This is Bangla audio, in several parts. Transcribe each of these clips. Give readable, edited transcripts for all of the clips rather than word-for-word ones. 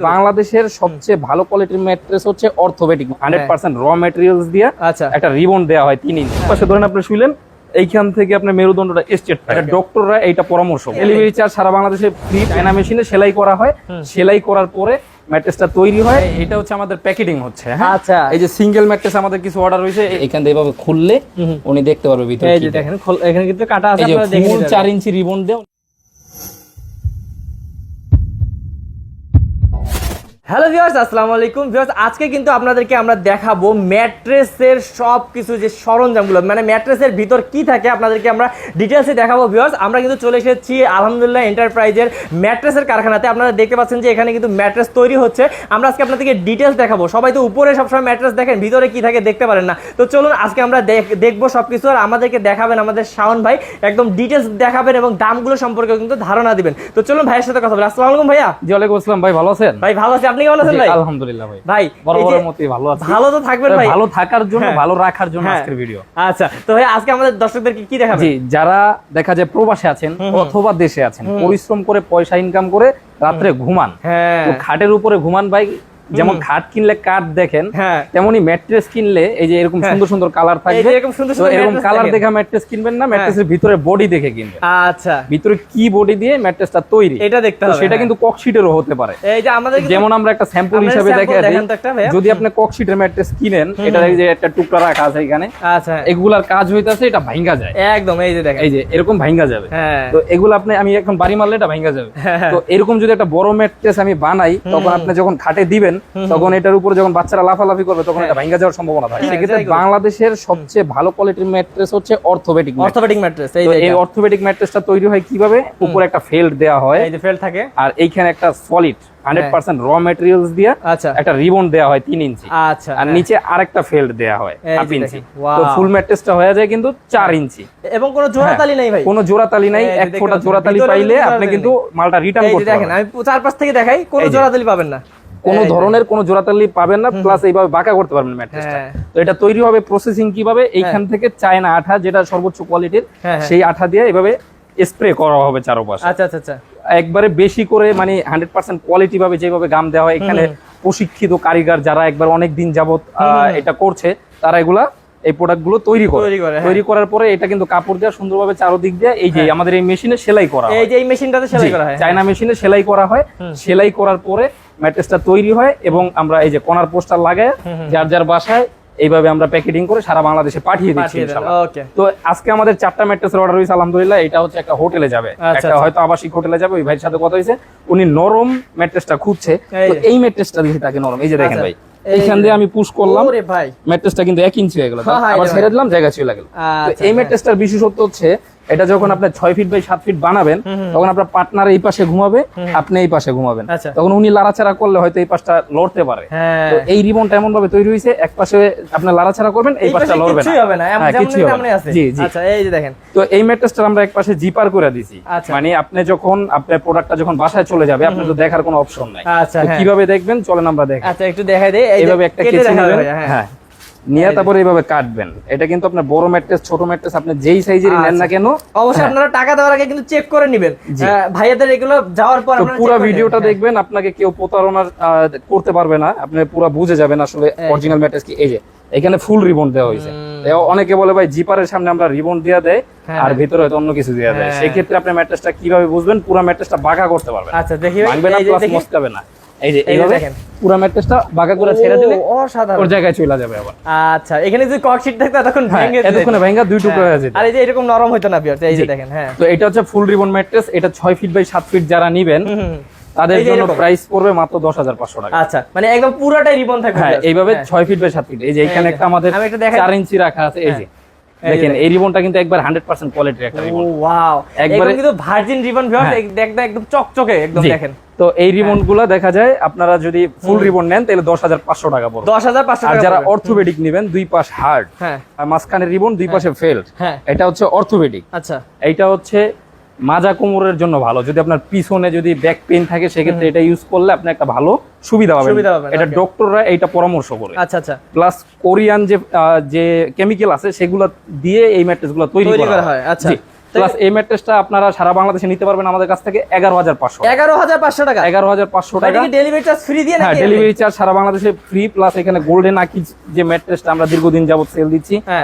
বাংলাদেশের সবচেয়ে ভালো কোয়ালিটির ম্যাট্রেস হচ্ছে অর্থোপেডিক 100% র ম্যাটেরিয়ালস দিয়ে একটা রিবন দেওয়া হয় 3 ইঞ্চি পাশে ধরেন আপনি শুইলেন এইখান থেকে আপনার মেরুদণ্ডটা স্ট্রেট থাকে ডক্টররা এইটা পরামর্শ ডেলিভারি চার্জ সারা বাংলাদেশে ফ্রি চায়না মেশিনে সেলাই করা হয় সেলাই করার পরে ম্যাট্রেসটা তৈরি হয় এটা হচ্ছে আমাদের প্যাকেটিং হচ্ছে হ্যাঁ আচ্ছা এই যে সিঙ্গেল ম্যাট্রেস আমাদের কিছু অর্ডার হইছে এখান থেকে এভাবে খুললে উনি দেখতে পারবে ভিতরে এই যে দেখেন এখানে কিন্তু কাটা আছে আপনারা দেখে নিন 4 ইঞ্চি রিবন দেও। হ্যালো ভিউয়ার্স, আসসালামু আলাইকুম ভিউয়ার্স। আজকে কিন্তু আপনাদেরকে আমরা দেখাবো ম্যাট্রেসের সব কিছু যে সরঞ্জামগুলো, মানে ম্যাট্রেসের ভিতর কি থাকে আপনাদেরকে আমরা ডিটেলসে দেখাবো ভিউয়ার্স। আমরা কিন্তু চলে এসেছি আলহামদুলিল্লাহ এন্টারপ্রাইজের ম্যাট্রেসের কারখানাতে। আপনারা দেখতে পাচ্ছেন যে এখানে কিন্তু ম্যাট্রেস তৈরি হচ্ছে। আমরা আজকে আপনাদেরকে ডিটেলস দেখাবো। সবাই তো উপরে সবসময় ম্যাট্রেস দেখেন, ভিতরে কি থাকে দেখতে পারেন না। তো চলুন আজকে আমরা দেখবো সবকিছু, আর আমাদেরকে দেখাবেন আমাদের শাওন ভাই, একদম ডিটেলস দেখাবেন এবং দামগুলো সম্পর্কে কিন্তু ধারণা দিবেন। তো চলুন ভাইয়ের সাথে কথা বলি। আসসালামু আলাইকুম ভাইয়া। জি ওয়ালাইকুম আসসালাম ভাই, ভালো আছেন? ভাই ভালো আছি, আপনি কেমন আছেন ভাই? আলহামদুলিল্লাহ ভাই। ভাই বরাবরের মতই ভালো আছি। ভালো তো থাকবেন ভাই, ভালো থাকার জন্য ভালো রাখার জন্য আজকের ভিডিও। আচ্ছা তো ভাই আজকে আমাদের দর্শকদেরকে কি দেখাবেন? জি যারা দেখা যায় প্রবাসে আছেন অথবা দেশে আছেন, পরিশ্রম করে পয়সা ইনকাম করে রাত্রে ঘুমান, তো খাটের উপরে ঘুমান ভাই। যেমন খাট কিনলে কাঠ দেখেন, তেমনি ম্যাট্রেস কিনলে এই যে এরকম সুন্দর সুন্দর কালার থাকবে, এরকম কালার দেখা ম্যাট্রেস কিনবেন না, ম্যাট্রেসের ভিতরে বডি দেখে কিনবেন। আচ্ছা ভিতরে কি বডি দিয়ে ম্যাট্রেসটা তৈরি এটা দেখতে হবে। সেটা কিন্তু ককশিটেরও হতে পারে। এই যে আমাদের যেমন আমরা একটা স্যাম্পল হিসেবে দেখেন, যদি আপনি ককশিটের ম্যাট্রেস কিনেন, এটা এই যে একটা টুকরা রাখা আছে এখানে, আচ্ছা এগুলার কাজ হইতাছে, এটা ভাঙা যায় একদম। এই যে দেখেন, এই যে এরকম ভাঙা যাবে। তো এগুলো আপনি আমি এখন বাড়ি মারলে এটা ভাঙা যাবে। তো এরকম যদি একটা বড় ম্যাট্রেস আমি বানাই, তখন আপনি যখন খাটে দিবেন তখন এটার উপরে যখন বাচ্চারা লাফালাফি করবে তখন এটা ভাঙা যাওয়ার সম্ভাবনা থাকে। সেক্ষেত্রে বাংলাদেশের সবচেয়ে ভালো কোয়ালিটির ম্যাট্রেস হচ্ছে অর্থোপেডিক ম্যাট্রেস। এই অর্থোপেডিক ম্যাট্রেসটা তৈরি হয় কিভাবে? উপরে একটা ফেল্ড দেওয়া হয়, এই যে ফেল্ড থাকে, আর এইখানে একটা সলিড 100% র ম্যাটেরিয়ালস দিয়ে একটা রিবন দেওয়া হয় 3 ইঞ্চি, আচ্ছা, আর নিচে আরেকটা ফেল্ড দেওয়া হয় 1/2 ইঞ্চি। তো ফুল ম্যাট্রেসটা হয়ে যায় কিন্তু 4 ইঞ্চি এবং কোনো জোড়াতালি নাই ভাই, কোনো জোড়াতালি নাই। এক ফোঁটা জোড়াতালি পাইলে আপনি কিন্তু মালটা রিটার্ন করতে পারবেন। আমি 4 পাশ থেকে দেখাই, কোনো জোড়াতালি পাবেন না, কোনো ধরনের কোনো জোড়াতালি পাবেন না, প্লাস এইভাবে বাঁকা করতে পারবেন ম্যাট্রেসটা। তো এটা তৈরি হবে প্রসেসিং কিভাবে? এইখান থেকে চায়না আঠা, যেটা সর্বোচ্চ কোয়ালিটির, সেই আঠা দিয়ে এভাবে স্প্রে করা হবে চারপাশে। আচ্ছা আচ্ছা আচ্ছা, একবারে বেশি করে, মানে 100% কোয়ালিটি ভাবে যেভাবে গাম দেওয়া হয়। এখানে প্রশিক্ষিত কারিগর যারা একবার অনেক দিন যাবত এটা করছে, তারা এগুলা এই প্রোডাক্ট গুলো তৈরি করার পরে এটা কিন্তু কাপড় দেওয়া সুন্দরভাবে চারদিক দিয়ে এই যে আমাদের এই মেশিনে সেলাই করা হয়। এই যে এই মেশিনটাতে সেলাই করা হয়, চায়না মেশিনে সেলাই করা হয়। সেলাই করার পরে ম্যাট্রেসটা তৈরি হয় এবং আমরা এই যে কর্নার পোস্টার লাগায় যার যার বাসায় এইভাবে আমরা প্যাকেটিং করে সারা বাংলাদেশে পাঠিয়ে দিচ্ছি ইনশাআল্লাহ। তো আজকে আমাদের 4টা ম্যাট্রেসের অর্ডার হইছে আলহামদুলিল্লাহ। এটা হচ্ছে একটা হোটেলে যাবে, একটা হয়তো আবাসিক হোটেলে যাবে। ওই ভাইয়ের সাথে কথা হইছে, উনি নরম ম্যাট্রেসটা খুঁজছে। তো এই ম্যাট্রেসটা দেখি তাকে নরম, এই যে দেখেন ভাই, এইখান দিয়ে আমি পুশ করলাম, ম্যাট্রেসটা কিন্তু 1 ইঞ্চি হয়ে গেল। আবার ছেড়ে দিলাম, জায়গা চলে গেল। এই ম্যাট্রেসটার বিশেষত্ব হচ্ছে এটা যখন আপনি 6 ফিট বাই 7 ফিট বানাবেন, তখন আপনার পার্টনার এই পাশে ঘুমাবে, আপনি এই পাশে ঘুমাবেন। তখন উনি লাড়াচাড়া করলে হয়তো এই পাশটা লড়তে পারে। তো এই রিবনটা এমন ভাবে তৈরি হয়েছে, এক পাশে আপনি লাড়াচাড়া করবেন, এই পাশটা লড়বে না, কিছুই হবে না। জি জি, আচ্ছা এই যে দেখেন। তো এই ম্যাট্রেসটা আমরা এক পাশে জিপার করে দিয়েছি, মানে আপনি যখন আপনার প্রোডাক্টটা যখন বাসায় চলে যাবে, আপনি তো দেখার কোনো অপশন নাই। তো কিভাবে দেখবেন চলেন আমরা দেখি। আচ্ছা একটু দেখাই দেই। এইভাবে একটা কেটে নেবেন, হ্যাঁ নিয়ে তারপরে এইভাবে কাটবেন। এটা কিন্তু আপনার বড় ম্যাট্রেস ছোট ম্যাট্রেস আপনি যেই সাইজেরই নেন না কেন, অবশ্যই আপনারা টাকা দেওয়ার আগে কিন্তু চেক করে নেবেন ভাইয়াদের। এগুলো যাওয়ার পর আপনারা পুরো ভিডিওটা দেখবেন, আপনাকে কেউ প্রতারণা করতে পারবে না, আপনি পুরো বুঝে যাবেন আসলে অরিজিনাল ম্যাট্রেস কি। এই যে এখানে ফুল রিবন দেওয়া হয়েছে। অনেকে বলে ভাই জিপারের সামনে আমরা রিবন দিয়ে দেয় আর ভিতরে হয়তো অন্য কিছু দিয়ে দেয়। সেই ক্ষেত্রে আপনি ম্যাট্রেসটা কিভাবে বুঝবেন? পুরো ম্যাট্রেসটা বাঁকা করতে পারবেন। আচ্ছা দেখি, ভাঙবে না, প্লাস মস্কাবে না। এই যে এইভাবে পুরো ম্যাট্রেসটা বাঁকা করে ছেড়ে দিলে অসাধারণ ওর জায়গায় চলে যাবে আবার। আচ্ছা এখানে যদি ককশিট থাকতো তখন ভেঙে যেত, এতক্ষণে ভেঙে দুই টুকরো হয়ে যেত। আর এই যে এরকম নরম হতো না ভিউয়ার্স, এই যে দেখেন। হ্যাঁ তো এটা হচ্ছে ফুল রিবন ম্যাট্রেস। এটা 6 ফিট বাই 7 ফিট যারা নেবেন তাদের জন্য প্রাইস পড়বে মাত্র 10,500 টাকা। আচ্ছা মানে একদম পুরোটাই রিবন থাকবে। হ্যাঁ এইভাবে 6 ফিট বাই 7 ফিট। এই যে এখানে একটা আমাদের 4 ইঞ্চি রাখা আছে, এই যে দেখেন এই রিবনটা কিন্তু একবার 100% কোয়ালিটির একটা রিবন। ওয়াও, একবার কিন্তু ভার্জিন রিবন ভিউয়ার্স, দেখতে একদম চকচকে একদম দেখেন। তো এই রিবন গুলা দেখা যায় আপনারা যদি ফুল রিবন নেন তাহলে 10,500 টাকা পড়বে। 10,500 টাকা। আর যারা অর্থোপেডিক নেবেন, দুই পাশ হার্ড, হ্যাঁ মাঝখানে রিবন, দুই পাশে ফেল্ড, এটা হচ্ছে অর্থোপেডিক। আচ্ছা এইটা হচ্ছে মাজা কোমরের জন্য ভালো। যদি আপনার পিছনে যদি ব্যাক পেইন থাকে, সেক্ষেত্রে এটা ইউজ করলে আপনি একটা ভালো সুবিধা পাবেন। এটা ডক্টররা এইটা পরামর্শ করে। আচ্ছা আচ্ছা, প্লাস কোরিয়ান যে কেমিক্যাল আছে সেগুলো দিয়ে এই ম্যাট্রেসগুলো তৈরি করা হয়। আচ্ছা প্লাস এই ম্যাট্রেসটা আপনারা সারা বাংলাদেশে নিতে পারবেন আমাদের কাছ থেকে 11,500 11,500 টাকা 11,500 টাকা ডেলিভারি চার্জ ফ্রি দিয়ে হ্যাঁ ডেলিভারি চার্জ সারা বাংলাদেশে ফ্রি প্লাস এখানে গোল্ডেন আকিজ যে ম্যাট্রেসটা আমরা দীর্ঘদিন যাবত সেল দিচ্ছি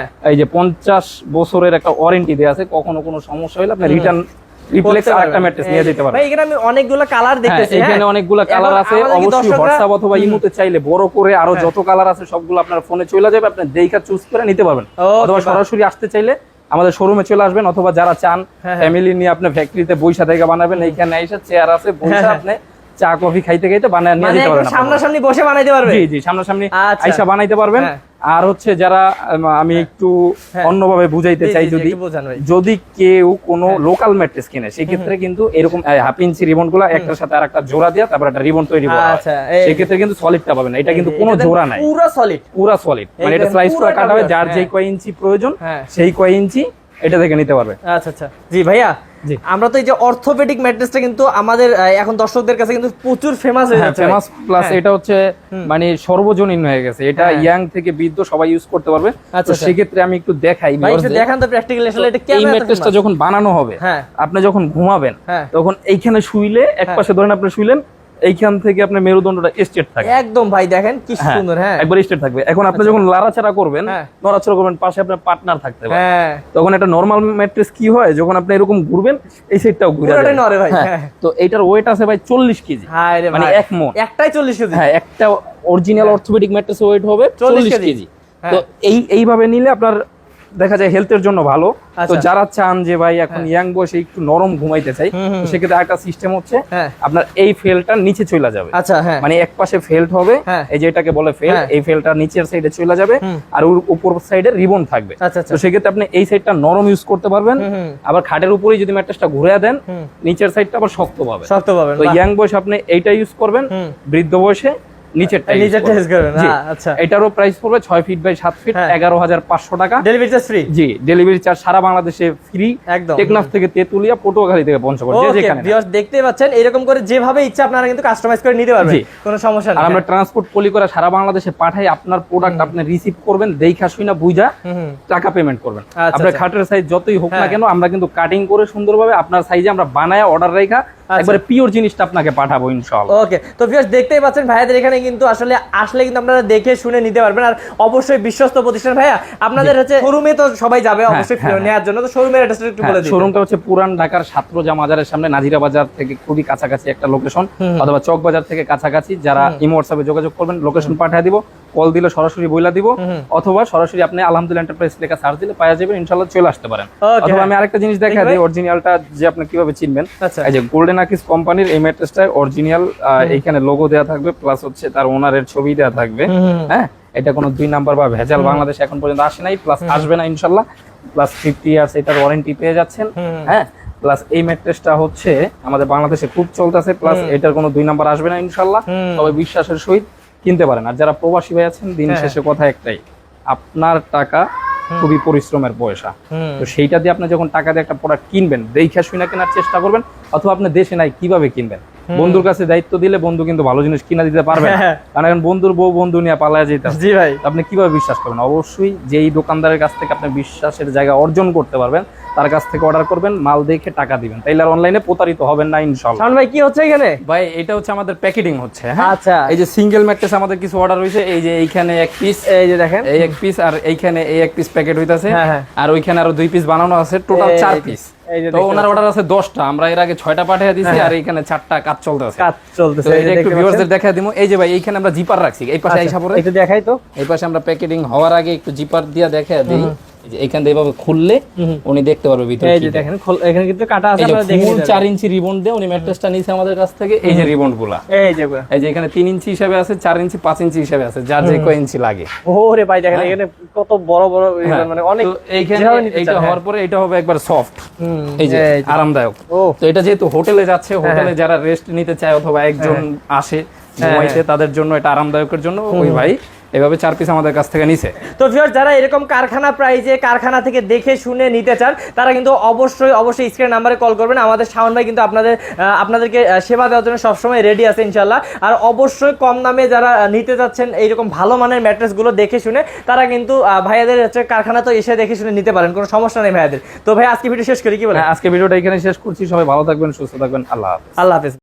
এই যে 50 বছরের একটা ওয়ারেন্টি দেয়া আছে কখনো কোনো সমস্যা হলে আপনি রিটার্ন রিপ্লেক্স আরেকটা ম্যাট্রেস নিয়ে যেতে পারবেন। ভাই এখানে আমি অনেকগুলো কালার দেখতেছি এখানে অনেকগুলো কালার আছে অবশ্যই হোয়াটসঅ্যাপ অথবা ইমোতে চাইলে বড় করে আরো যত কালার আছে সবগুলো আপনার ফোনে চলে যাবে আপনি দেখা চুজ করে নিতে পারবেন অথবা সরাসরি আসতে চাইলে আমাদের শোরুমে চলে আসবেন অথবা যারা চান ফ্যামিলি নিয়ে আপনি ফ্যাক্টরিতে বইসা থেকে বানাবেন এইখানে এসে চেয়ার আছে বইসা আপনি চা কফি খাইতে খাইতে বানায় নিয়ে যেতে পারবেন সামনাসামনি বসে বানাইতে পারবেন জি জি সামনাসামনি আইসা বানাইতে পারবেন আর হচ্ছে যারা আমি একটু অন্যভাবে বুঝাইতে চাই যদি কেউ কোনো লোকাল ম্যাট্রেস কিনে সেক্ষেত্রে কিন্তু এরকম হাফ ইঞ্চি রিবন গুলা একটার সাথে আরেকটা জোড়া দিয়া তারপর একটা রিবন তৈরি করা হয় সেক্ষেত্রে কিন্তু সলিডটা পাবেন এটা কিন্তু কোনো জোড়া নাই পুরো সলিড মানে এটা স্লাইস করে কাটা হবে যার যে কয় ইঞ্চি প্রয়োজন সেই কয় ইঞ্চি এটা থেকে নিতে পারবে। আচ্ছা আচ্ছা জি ভাইয়া আমরা তো এই যে অর্থোপেডিক ম্যাট্রেসটা কিন্তু আমাদের এখন দর্শকদের কাছে কিন্তু প্রচুর ফেমাস হয়ে যাচ্ছে ফেমাস প্লাস এটা হচ্ছে মানে সর্বজনীন হয়ে গেছে এটা ইয়াং থেকে বৃদ্ধ সবাই ইউজ করতে পারবে। তো সেই ক্ষেত্রে আমি একটু দেখাই ভাই একটু দেখান তো প্র্যাকটিক্যালি আসলে এটা কেমন এই ম্যাট্রেসটা যখন বানানো হবে আপনি যখন ঘুমাবেন তখন এইখানে শুইলে একপাশে ধরেন আপনি শুইলেন এইখান থেকে আপনার মেরুদণ্ডটা স্ট্রেট থাকবে একদম ভাই দেখেন কি সুন্দর একবার স্ট্রেট থাকবে। এখন আপনি যখন লড়াচাড়া করবেন নড়াচড়া করবেন পাশে আপনার পার্টনার থাকতে হবে তখন একটা নরমাল ম্যাট্রেস কি হয় যখন আপনি এরকম ঘুরবেন এই সাইডটাও ঘুরে যাবে নড়ে ভাই। তো এটার ওয়েট আছে ভাই 40 কেজি মানে এক মণ একটাই 40 কেজি একটা অরিজিনাল অর্থোপেডিক ম্যাট্রেস ওয়েট হবে 40 কেজি। তো এইভাবে নিলে আপনার দেখা যায় হেলথের জন্য ভালো। তো যারা চান যে ভাই এখন ইয়াং বয়সে একটু নরম ঘুমাইতে চাই সেক্ষেত্রে একটা সিস্টেম হচ্ছে আপনার এই ফেলটা নিচে চলে যাবে মানে এক পাশে ফেল্ট হবে এই যে এটাকে বলে ফেল এই ফেলটা নিচের সাইডে চলে যাবে আর উপর সাইডে রিবন থাকবে। তো সেক্ষেত্রে আপনি এই সাইডটা নরম ইউজ করতে পারবেন আবার খাটের উপরেই যদি ম্যাট্রেসটা ঘুরে দেন নিচের সাইডটা আবার শক্ত পাবে। তো ইয়াং বয়সে আপনি এইটা ইউজ করবেন বৃদ্ধ বয়সে নিচেরটা ইউজ করবেন। আচ্ছা এটারও প্রাইস পড়বে 6 ফিট বাই 7 ফিট 11,500 টাকা ডেলিভারি চার্জ ফ্রি। জি ডেলিভারি চার্জ সারা বাংলাদেশে ফ্রি একদম টেকনাফ থেকে তেতুলিয়া পটুয়াখালী থেকে পঞ্চগড় যে যেখানে ভিউয়ার্স দেখতে পাচ্ছেন এরকম করে যেভাবে ইচ্ছা আপনারা কিন্তু কাস্টমাইজ করে নিতে পারবেন কোনো সমস্যা নেই। আর আমরা ট্রান্সপোর্ট পলি করে সারা বাংলাদেশে পাঠাই আপনার প্রোডাক্ট আপনি রিসিভ করবেন দেইখা শুইনা বুঝা টাকা পেমেন্ট করবেন। আপনার খাটের সাইজ যতই হোক না কেন আমরা কিন্তু কাটিং করে সুন্দরভাবে আপনার সাইজে আমরা বানায়া অর্ডার রাখা একবারে পিওর জিনিসটা আপনাকে পাঠাবো ইনশাআল্লাহ। ওকে তো ভিউয়ার্স দেখতেই পাচ্ছেন ভাইয়াদের এখানে কিন্তু আসলে কিন্তু আপনারা দেখে শুনে নিতে পারবেন আর অবশ্যই বিশ্বস্ত প্রতিষ্ঠান। ভাইয়া আপনাদের হচ্ছে শোরুমে তো সবাই যাবে অবশ্যই নেওয়ার জন্য তো শোরুমের অ্যাড্রেসটা একটু বলে দিন। শোরুমটা হচ্ছে পুরান ঢাকার ছাত্রজা মাজারের সামনে নাজিরা বাজার থেকে খুবই কাছাকাছি একটা লোকেশন অথবা চক বাজার থেকে কাছাকাছি যারা ইমো হোয়াটসঅ্যাপে যোগাযোগ করবেন লোকেশন পাঠিয়ে দিব কল দিলে সরাসরি বইলা দিব অথবা সরাসরি আপনি আলহামদুলিল্লাহ এন্টারপ্রাইজ লেখা সার্চ দিলে পাওয়া যাবেন ইনশাআল্লাহ চলে আসতে পারেন। অথবা আমি আরেকটা জিনিস দেখা দিই অরিজিনালটা যে আপনি কিভাবে চিনবেন এই যে গোল্ডেন আকিজ কোম্পানির এই ম্যাট্রেসটা অরিজিনাল এইখানে লোগো দেয়া থাকবে প্লাস হচ্ছে তার ওনারের ছবি দেয়া থাকবে। হ্যাঁ এটা কোনো 2 নাম্বার বা ভেজাল বাংলাদেশে এখন পর্যন্ত আসে নাই প্লাস আসবে না ইনশাআল্লাহ প্লাস 50 ইয়ার্স এটার ওয়ারেন্টি পেয়ে যাচ্ছেন। হ্যাঁ প্লাস এই ম্যাট্রেসটা হচ্ছে আমাদের বাংলাদেশে খুব চলতেছে প্লাস এটার কোনো 2 নাম্বার আসবে না ইনশাআল্লাহ তবে বিশ্বাসের সহিত কিনতে পারেন। আর যারা প্রবাসী ভাই আছেন দিন শেষে কথা একটাই আপনার টাকা খুবই পরিশ্রমের পয়সা তো সেইটা দিয়ে আপনি যখন টাকা দিয়ে একটা প্রোডাক্ট কিনবেন দেখে শুনে কেনার চেষ্টা করবেন অথবা আপনি দেশে নাই কিভাবে কিনবেন বন্ধুর কাছে দায়িত্ব দিলে বন্ধু কিন্তু ভালো জিনিস কিনা দিতে পারবে না কারণ এখন বন্ধুর বউ বন্ধু নিয়ে পালায় যেতে জি ভাই আপনি কিভাবে বিশ্বাস করবেন অবশ্যই যেই দোকানদারের কাছ থেকে আপনি বিশ্বাসের জায়গা অর্জন করতে পারবেন তার কাছ থেকে অর্ডার করবেন মাল দেখে টাকা দিবেন তাইলে আর অনলাইনে প্রতারিত হবেন না ইনশাআল্লাহ। শাওন ভাই কি হচ্ছে এখানে ভাই এটা হচ্ছে আমাদের প্যাকেটিং হচ্ছে। হ্যাঁ আচ্ছা এই যে সিঙ্গেল ম্যাট্রেস আমাদের কিছু অর্ডার হইছে এই যে এইখানে এক পিস এই যে দেখেন এই এক পিস আর এইখানে এই এক পিস প্যাকেট হইতাছে আর ওইখানে আরো 2 পিস বানানো আছে টোটাল 4 পিস। তো ওনার অর্ডার আছে 10টা আমরা এর আগে 6টা পাঠিয়ে দিয়েছি আর এইখানে 4টা কাজ চলতেছে এটা একটু ভিউয়ারদের দেখাই দিমু। এই যে ভাই এইখানে আমরা জিপার রাখছি এই পাশে আইসা পড়ে একটু দেখাই তো এই পাশে আমরা প্যাকেটিং হওয়ার আগে একটু জিপার দিয়া দেখাই দেই এইখান দিয়ে এভাবে খুললে উনি দেখতে পারবে ভিতরে এই যে দেখেন এখানে কিন্তু কাটা আছে আপনারা দেখে নিন 4 ইঞ্চি রিবন দিয়ে উনি ম্যাট্রেসটা নিছে আমাদের কাছ থেকে এই যে রিবনগুলা এই যে এখানে 3 ইঞ্চি হিসাবে আছে 4 ইঞ্চি 5 ইঞ্চি হিসাবে আছে যার যে কয় ইঞ্চি লাগে। ওরে ভাই দেখেন এখানে কত বড় বড় মানে অনেক এইখানে এইটা হওয়ার পরে এটা হবে একবার সফট এই যে আরামদায়ক। তো এটা যেহেতু হোটেলে যাচ্ছে হোটেলে যারা রেস্ট নিতে চায় অথবা একজন আসে ঘুমাইতে তাদের জন্য এটা আরামদায়কের জন্য ওই ভাই এভাবে 4 পিস আমাদের কাছ থেকে নিছে। তো ভিউয়ার্স যারা এরকম কারখানা প্রাইজে কারখানা থেকে দেখে শুনে নিতে চান তারা কিন্তু অবশ্যই স্ক্রিন নাম্বারে কল করবেন। আমাদের শাওন ভাই কিন্তু আপনাদেরকে সেবা দেওয়ার জন্য সবসময় রেডি আছে ইনশাল্লাহ। আর অবশ্যই কম দামে যারা নিতে যাচ্ছেন এইরকম ভালো মানের ম্যাট্রেসগুলো দেখে শুনে তারা কিন্তু ভাইয়াদের হচ্ছে কারখানা তো এসে দেখে শুনে নিতে পারেন, কোনো সমস্যা নেই ভাইয়াদের। তো ভাই আজকে ভিডিও শেষ করি, কি বলেন? আজকে ভিডিওটা এখানে শেষ করছি। সবাই ভালো থাকবেন, সুস্থ থাকবেন। আল্লাহ হাফেজ। আল্লাহ হাফেজ।